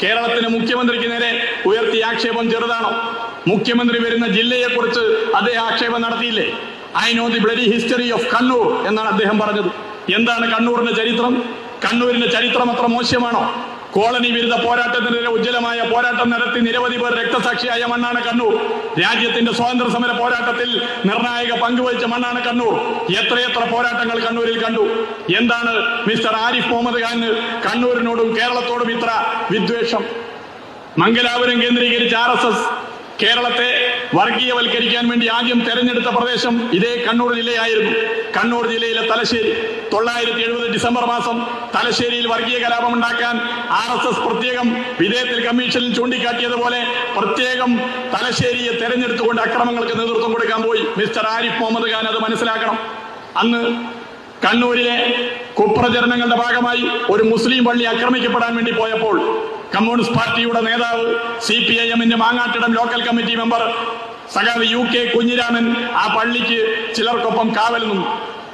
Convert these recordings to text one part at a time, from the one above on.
കേരളത്തിലെ മുഖ്യമന്ത്രിക്ക് നേരെ ഉയർത്തിയ ആക്ഷേപം ചെറുതാണോ? മുഖ്യമന്ത്രി വരുന്ന ജില്ലയെക്കുറിച്ച് അദ്ദേഹം ആക്ഷേപം നടത്തിയില്ലേ? I know the bloody history of Kannur എന്നാണ് അദ്ദേഹം പറഞ്ഞത്. എന്താണ് കണ്ണൂരിന്റെ ചരിത്രം? കണ്ണൂരിന്റെ ചരിത്രം അത്ര മോശമാണോ? കോളനി വിരുദ്ധ പോരാട്ടത്തിനെതിരെ ഉജ്ജ്വലമായ പോരാട്ടം നടത്തി നിരവധി പേർ രക്തസാക്ഷിയായ മണ്ണാണ് കണ്ണൂർ. രാജ്യത്തിന്റെ സ്വാതന്ത്ര്യ സമര പോരാട്ടത്തിൽ നിർണായക പങ്കുവഹിച്ച മണ്ണാണ് കണ്ണൂർ. എത്രയെത്ര പോരാട്ടങ്ങൾ കണ്ണൂരിൽ കണ്ടു. എന്താണ് മിസ്റ്റർ ആരിഫ് മുഹമ്മദ് ഖാന് കണ്ണൂരിനോടും കേരളത്തോടും ഇത്ര വിദ്വേഷം? മംഗലാപുരം കേന്ദ്രീകരിച്ച് RSS കേരളത്തെ വർഗീയവൽക്കരിക്കാൻ വേണ്ടി ആദ്യം തെരഞ്ഞെടുത്ത പ്രദേശം ഇതേ കണ്ണൂർ ജില്ലയായിരുന്നു. കണ്ണൂർ ജില്ലയിലെ തലശ്ശേരി 970 ഡിസംബർ മാസം തലശ്ശേരിയിൽ വർഗീയ കലാപമുണ്ടാക്കാൻ RSS പ്രത്യേകം വിധേയത്തിൽ കമ്മീഷനിൽ ചൂണ്ടിക്കാട്ടിയതുപോലെ പ്രത്യേകം തലശ്ശേരിയെ തെരഞ്ഞെടുത്തുകൊണ്ട് അക്രമങ്ങൾക്ക് നേതൃത്വം കൊടുക്കാൻ പോയി മിസ്റ്റർ ആരിഫ് മുഹമ്മദ് ഖാൻ. അത് മനസ്സിലാക്കണം. അന്ന് കണ്ണൂരിലെ കുപ്രചരണങ്ങളുടെ ഭാഗമായി ഒരു മുസ്ലിം പള്ളി ആക്രമിക്കപ്പെടാൻ വേണ്ടി പോയപ്പോൾ കമ്മ്യൂണിസ്റ്റ് പാർട്ടിയുടെ നേതാവ് CPIM-ന്റെ മാങ്ങാട്ടിടം ലോക്കൽ കമ്മിറ്റി മെമ്പർ സഖാവ് UK കുഞ്ഞിരാമൻ ആ പള്ളിക്ക് ചിലർക്കൊപ്പം കാവൽ നിന്നു.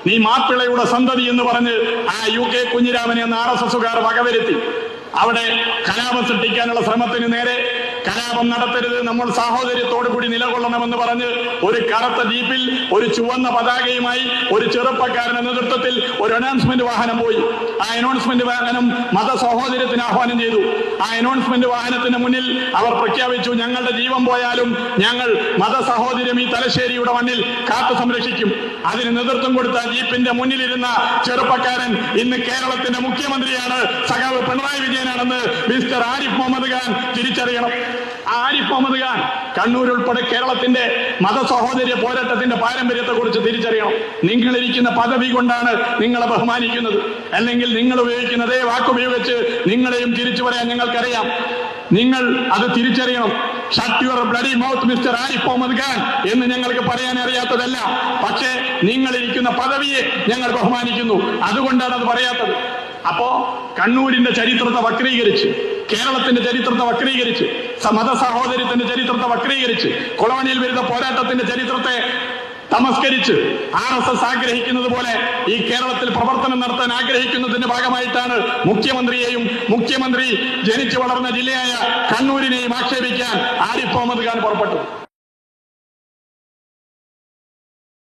നീ മാപ്പിളയുടെ സന്തതി എന്ന് പറഞ്ഞ് ആ UK കുഞ്ഞിരാമനെ എന്ന RSSകാർ വകവരുത്തി. അവിടെ കലാപം സൃഷ്ടിക്കാനുള്ള ശ്രമത്തിന് നേരെ കലാപം നടത്തരുത്, നമ്മൾ സാഹോദര്യത്തോടു കൂടി നിലകൊള്ളണമെന്ന് പറഞ്ഞ് ഒരു കറുത്ത ജീപ്പിൽ ഒരു ചുവന്ന പതാകയുമായി ഒരു ചെറുപ്പക്കാരന്റെ നേതൃത്വത്തിൽ ഒരു അനൗൺസ്മെന്റ് വാഹനം പോയി. ആ അനൗൺസ്മെന്റ് വാഹനം മതസഹോദര്യത്തിന് ആഹ്വാനം ചെയ്തു. ആ അനൗൺസ്മെന്റ് വാഹനത്തിന് മുന്നിൽ അവർ പ്രഖ്യാപിച്ചു, ഞങ്ങളുടെ ജീവൻ പോയാലും ഞങ്ങൾ മതസഹോദര്യം ഈ തലശ്ശേരിയുടെ മണ്ണിൽ കാത്തു സംരക്ഷിക്കും. അതിന് നേതൃത്വം കൊടുത്ത ജീപ്പിന്റെ മുന്നിലിരുന്ന ചെറുപ്പക്കാരൻ ഇന്ന് കേരളത്തിന്റെ മുഖ്യമന്ത്രിയാണ്, സഖാവ് പിണറായി വിജയനാണെന്ന് മിസ്റ്റർ ആരിഫ് മുഹമ്മദ് ഖാൻ തിരിച്ചറിയണം. ആരിഫ് മുഹമ്മദ് ഖാൻ കണ്ണൂർ ഉൾപ്പെടെ കേരളത്തിന്റെ മതസഹോദര്യ പോരാട്ടത്തിന്റെ പാരമ്പര്യത്തെ കുറിച്ച് തിരിച്ചറിയണം. നിങ്ങളിരിക്കുന്ന പദവി കൊണ്ടാണ് നിങ്ങളെ ബഹുമാനിക്കുന്നത്, അല്ലെങ്കിൽ നിങ്ങൾ ഉപയോഗിക്കുന്ന അതേ വാക്കുപയോഗിച്ച് നിങ്ങളെയും തിരിച്ചു പറയാൻ ഞങ്ങൾക്കറിയാം. നിങ്ങൾ അത് തിരിച്ചറിയണം. Shut your bloody mouth mister Arif Muhammad Khan എന്ന് ഞങ്ങൾക്ക് പറയാൻ അറിയാത്തതല്ല, പക്ഷേ നിങ്ങളിരിക്കുന്ന പദവിയെ ഞങ്ങൾ ബഹുമാനിക്കുന്നു, അതുകൊണ്ടാണ് അത് പറയാത്തത്. അപ്പോ കണ്ണൂരിന്റെ ചരിത്രത്തെ വക്രീകരിച്ച്, കേരളത്തിന്റെ ചരിത്രത്തെ വക്രീകരിച്ച്, മതസഹോദര്യത്തിന്റെ ചരിത്രത്തെ വക്രീകരിച്ച്, കൊളോണിയൽ വിരുദ്ധ പോരാട്ടത്തിന്റെ ചരിത്രത്തെ തമസ്കരിച്ച് RSS ആഗ്രഹിക്കുന്നത് പോലെ ഈ കേരളത്തിൽ പ്രവർത്തനം നടത്താൻ ആഗ്രഹിക്കുന്നതിന്റെ ഭാഗമായിട്ടാണ് മുഖ്യമന്ത്രിയെയും മുഖ്യമന്ത്രി ജനിച്ചു വളർന്ന ജില്ലയായ കണ്ണൂരിനെയും ആക്ഷേപിക്കാൻ ആരിഫ് മുഹമ്മദ് ഖാൻ പുറപ്പെട്ടു.